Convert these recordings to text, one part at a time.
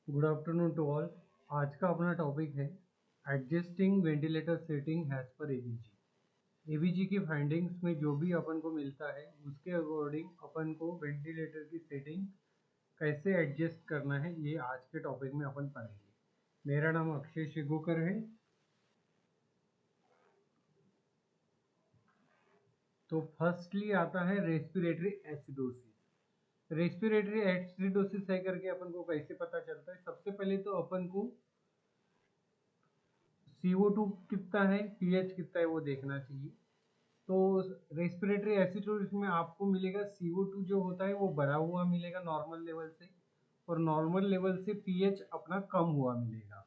Good afternoon to all. आज का अपना टॉपिक है adjusting ventilator setting as per ABG. ABG की फाइंडिंग्स में जो भी अपन को मिलता है उसके अकॉर्डिंग अपन को वेंटिलेटर की सेटिंग कैसे एडजस्ट करना है, ये आज के टॉपिक में अपन पढ़ेंगे। मेरा नाम अक्षय शिगोकर है। तो फर्स्टली आता है रेस्पिरेटरी एसिडोसिस। रेस्पिरेटरी एसिडोसिस है करके अपन को कैसे पता चलता है? सबसे पहले तो अपन को CO2 कितना है, पीएच कितना है वो देखना चाहिए। तो रेस्पिरेटरी एसिडोसिस में आपको मिलेगा CO2 जो होता है वो बढ़ा हुआ मिलेगा नॉर्मल लेवल से, और नॉर्मल लेवल से पीएच अपना कम हुआ मिलेगा।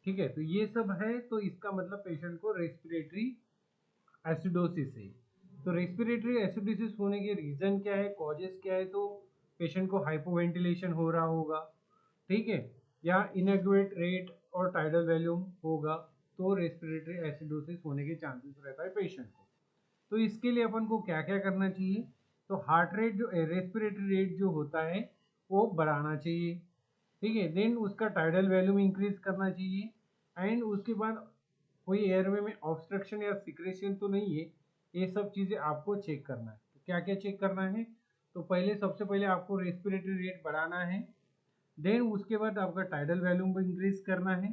ठीक है, तो ये सब है, तो इसका मतलब पेशेंट को रेस्पिरेटरी एसिडोसिस है। तो रेस्पिरेटरी एसिडोसिस होने के रीजन क्या है, कॉजेस क्या है? तो पेशेंट को हाइपोवेंटिलेशन हो रहा होगा, ठीक है, या इनएक्यूरेट रेट और टाइडल वॉल्यूम होगा, तो रेस्पिरेटरी एसिडोसिस होने के चांसेस रहता है पेशेंट को। तो इसके लिए अपन को क्या क्या करना चाहिए? तो हार्ट रेट जो रेस्पिरेटरी रेट जो होता है वो बढ़ाना चाहिए, ठीक है। देन उसका टाइडल वॉल्यूम इंक्रीज करना चाहिए, एंड उसके बाद कोई एयरवे में ऑब्स्ट्रक्शन या सिक्रेशन तो नहीं है, ये सब चीज़ें आपको चेक करना है। तो क्या क्या चेक करना है? तो पहले सबसे पहले आपको रेस्पिरेटरी रेट बढ़ाना है। देन उसके बाद आपका टाइडल वॉल्यूम को इंक्रीज करना है।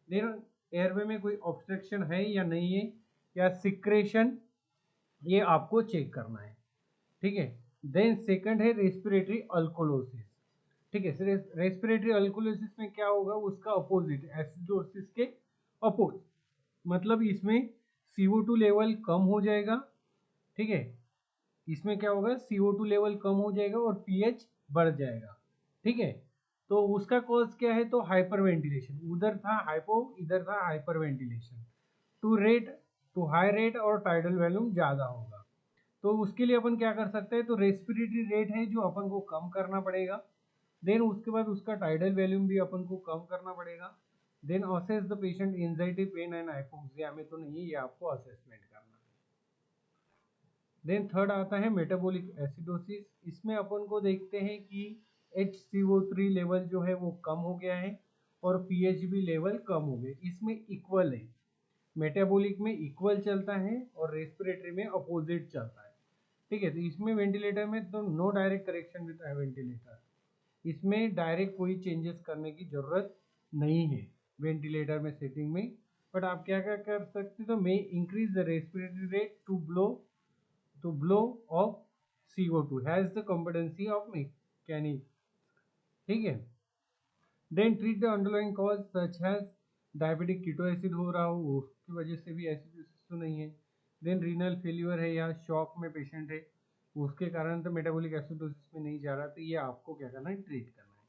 देन एयरवे में कोई ऑब्स्ट्रक्शन है या नहीं है, या सिक्रेशन, ये आपको चेक करना है, ठीक है। देन सेकंड है रेस्पिरेटरी अल्कोलोसिस, ठीक है। रेस्पिरेटरी अल्कोलोसिस में क्या होगा? उसका अपोजिट, एसिडोसिस के अपोजिट, मतलब इसमें CO2 लेवल कम हो जाएगा, ठीक है। इसमें क्या होगा? CO2 लेवल कम हो जाएगा और पीएच बढ़ जाएगा, ठीक है। तो उसका कॉज क्या है? तो हाइपर वेंटिलेशन, उधर था हाइपो, इधर था hyper ventilation. Too high rate और टाइडल वॉल्यूम ज़्यादा होगा। तो उसके लिए अपन क्या कर सकते हैं? तो रेस्पिरेटरी रेट है जो अपन को कम करना पड़ेगा। देन उसके बाद उसका टाइडल वॉल्यूम भी अपन को कम करना पड़ेगा। Then assess the patient anxiety, pain and hypoxia में तो नहीं है, ये आपको असेसमेंट करना है। देन थर्ड आता है मेटाबॉलिक एसिडोसिस। इसमें अपन को देखते हैं कि HCO3 लेवल जो है वो कम हो गया है और पीएच भी लेवल कम हो गए, इसमें इक्वल है। मेटाबॉलिक में इक्वल चलता है और रेस्पिरेटरी में अपोजिट चलता है, ठीक है। तो इसमें वेंटिलेटर में तो no direct correction with ventilator, इसमें डायरेक्ट कोई चेंजेस करने की जरूरत नहीं है वेंटिलेटर में सेटिंग में। बट आप क्या क्या कर सकते? तो may increase the respiratory rate to blow off CO2 has the competency of mechanic, ठीक है। Then treat the underlying cause such as diabetic keto acid हो रहा हो, उसकी वजह से भी एसिडोसिस तो नहीं है। देन रीनल फेल्यूर है या शॉक में पेशेंट है, उसके कारण तो मेटाबॉलिक एसिडोसिस में नहीं जा रहा, तो ये आपको क्या करना है? ट्रीट करना है।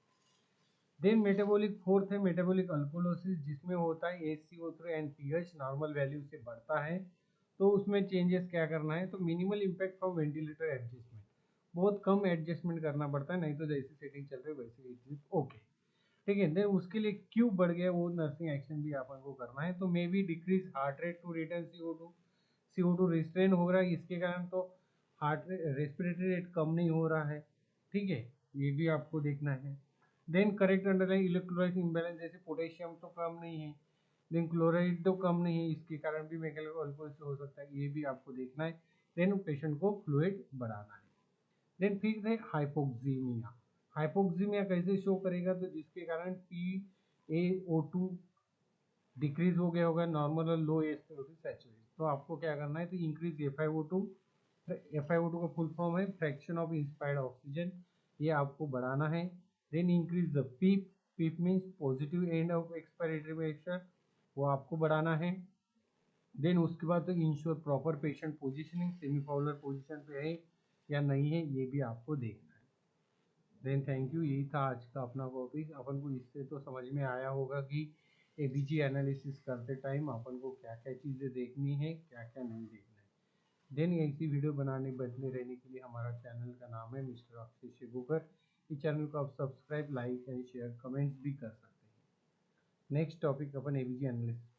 देन मेटाबॉलिक फोर्थ है मेटाबॉलिक अल्कोलोसिस, जिसमें होता है HCO3 and pH normal value से बढ़ता है। तो उसमें चेंजेस क्या करना है? तो minimal impact from ventilator adjustment, बहुत कम एडजस्टमेंट करना पड़ता है, नहीं तो जैसी सेटिंग चल रही है वैसे एडजस्ट ओके, ठीक है। देन उसके लिए क्यों बढ़ गया वो नर्सिंग एक्शन भी अपन को करना है। तो maybe decrease heart rate to return CO2 restrain हो रहा है, इसके कारण तो हार्ट रेस्पिरेटरी रेट कम नहीं हो रहा है, ठीक है, ये भी आपको देखना है। Then correct underline electrolyte imbalance, जैसे पोटेशियम तो कम नहीं है, देन क्लोराइड तो कम नहीं है, इसके कारण भी मैकेनिकल अल्कोहल हो सकता है, ये भी आपको देखना है। देन पेशेंट को फ्लूइड बढ़ाना है। देन फिर है हाइपोक्सीमिया। हाइपोक्सीमिया कैसे शो करेगा? तो जिसके कारण PaO2 डिक्रीज हो गया होगा, नॉर्मल और लो एसिड सैचुरेशन। तो आपको क्या करना है? तो इंक्रीज FiO2, FiO2 का फुल फॉर्म है फ्रैक्शन ऑफ इंस्पायर्ड ऑक्सीजन, ये आपको बढ़ाना है। Then increase the PEEP, PEEP means positive end of expiratory pressure, वो आपको बढ़ाना है। देन उसके बाद तो ensure proper patient positioning, semi Fowler position पे है या नहीं है, ये भी आपको देखना है। देन थैंक यू, यही था आज का अपना टॉपिक। अपन को इससे तो समझ में आया होगा कि एबीजी एनालिसिस करते टाइम अपन को क्या क्या चीज़ें देखनी है, क्या क्या नहीं देखना है। देन ऐसी वीडियो बनाने बदले रहने के लिए हमारा चैनल का नाम है मिस्टर अक्षय शिगोकर। इस चैनल को आप subscribe, like and share, comments भी कर सकते हैं। नेक्स्ट टॉपिक अपन एबीजी एनालिसिस